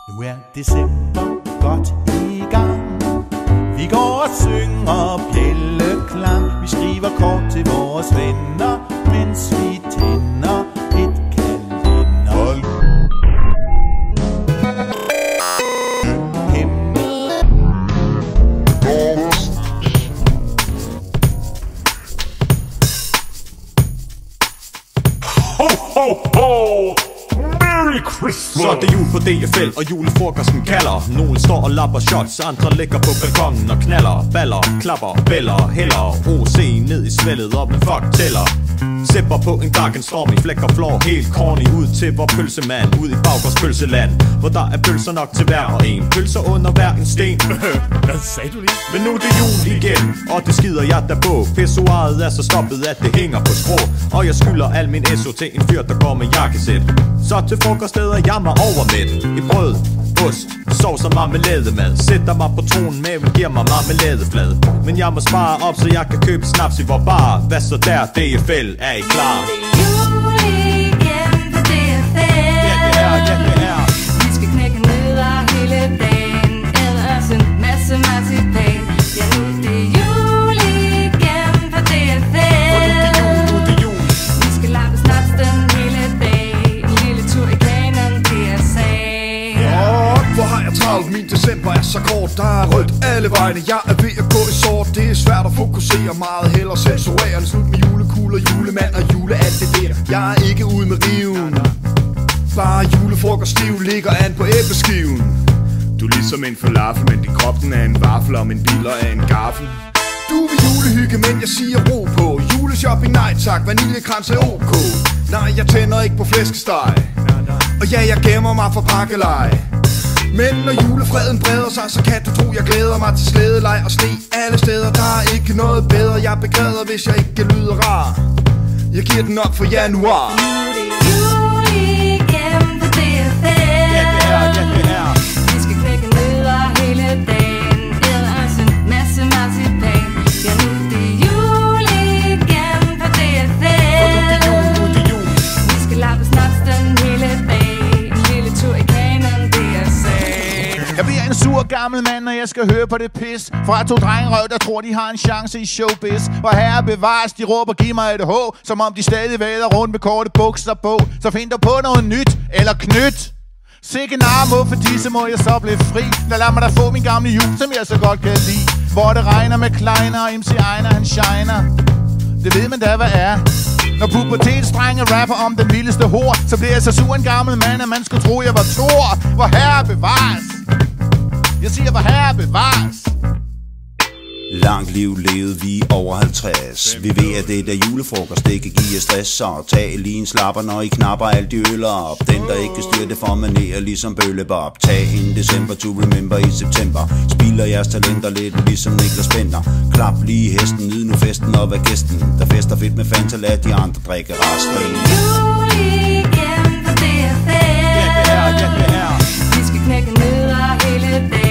Nu er december godt i gang. Vi går og synger bjælleklang. Vi skriver kort til vores venner, mens vi tænder et kalender. Ho, ho, ho! Merry Christmas! Så er det jul på DFL, og julefrokosten kalder. Nogle står og lapper shots, andre ligger på balkongen og knaller. Baller, klapper, bæller, hælder OC ned i svældet op, men fuck tæller. Sipper på en dark and stormy, flækker flår helt corny ud til vor pølsemand, ud i Baggårdspølseland, hvor der er pølser nok til hver og en. Pølser under hver en sten. Hvad sagde du lige? Men nu er det jul igen, og det skider jeg der på. Pissoiret er så stoppet, at det hænger på skrå. Og jeg skylder al min SO til en fyr, der går med jakkesæt. Så til frokost æder jeg mig overmæt. I brød, ost, sovs og marmelademad. Sætter mig på tronen, maven giver mig marmeladeflad. Men jeg må spare op, så jeg kan købe snaps i vor bar. Hvad så der, DFL, er I klar? Jul igen på DFL. Ja, det er. Vi skal knække nødder hele dagen. Æder os en masse marcipan. Ja, nu er det jul igen på DFL. Nu er det jul. Vi skal lappe snaps den hele dag. En lille tur i kanon, det er sag. Hvor har jeg travlt, min december er så kort. Der er rødt alle vegne, jeg er ved at gå i sort. Det er svært at fokusere, meget hellere censurere. Slut med julekugler, julemand og jule alt det der. Jeg er ikke ude med riven. Bare julefrokost stiv ligger an på æbleskiven. Du er ligesom en falafel, men din krop den er en vaffel, og min biler er en gaffel. Du vil julehygge, men jeg siger ro på. Juleshopping, nej tak, vaniljekrans er ok. Nej, jeg tænder ikke på flæskesteg. Og ja, jeg gemmer mig for pakkeleje. Men når julefreden breder sig, så kan du tro, jeg glæder mig til slædelej og sne alle steder. Der er ikke noget bedre, jeg begræder, hvis jeg ikke lyder rar. Jeg giver den op for januar. Nu er det jul igen på DFL. Ja, det er. Vi skal knække nødder hele dagen. Æder os en masse marcipan. Ja, nu er det jul igen på DFL. Nu er det jul. Vi skal lappe snaps den hele dag. En lille tur i kanon, det er sag. Jeg bliver en sur gammel mand, når jeg skal høre på det pis fra to drengerøv, der tror, de har en chance i showbiz. Hvor herre bevares, de råber, giv mig et H, som om de stadig vader rundt med korte bukser på. Så find dig på noget nyt, eller knyt. Sikke narmo, for disse må jeg så blive fri. Lad mig da få min gamle jul, som jeg så godt kan lide. Hvor det regner med Kleiner og MC Einer, han shiner. Det ved man da, hvad er. Når pubertetsdrenge rapper om den vildeste hår, så bliver jeg så sur en gammel mand, at man skulle tro, jeg var Thor. Hvor herre bevares. Jeg siger, hvor herre bevares. Langt liv levet, vi over 50. Vi ved, at det der julefrokost, det kan give stress. Så tag lige en slapper, når I knapper alt de øller op. Den, der ikke kan styre det, får manerer ligesom bøllebop. Tag en december to remember i september. Spilder jeres talenter lidt ligesom Niklas Bender. Klap lige hesten, nyd nu festen og vær gæsten. Der fester fedt med Fanta, lad de andre drikke resten. Jul igen på DFL. Ja, det er. Vi skal knække nødder hele dagen.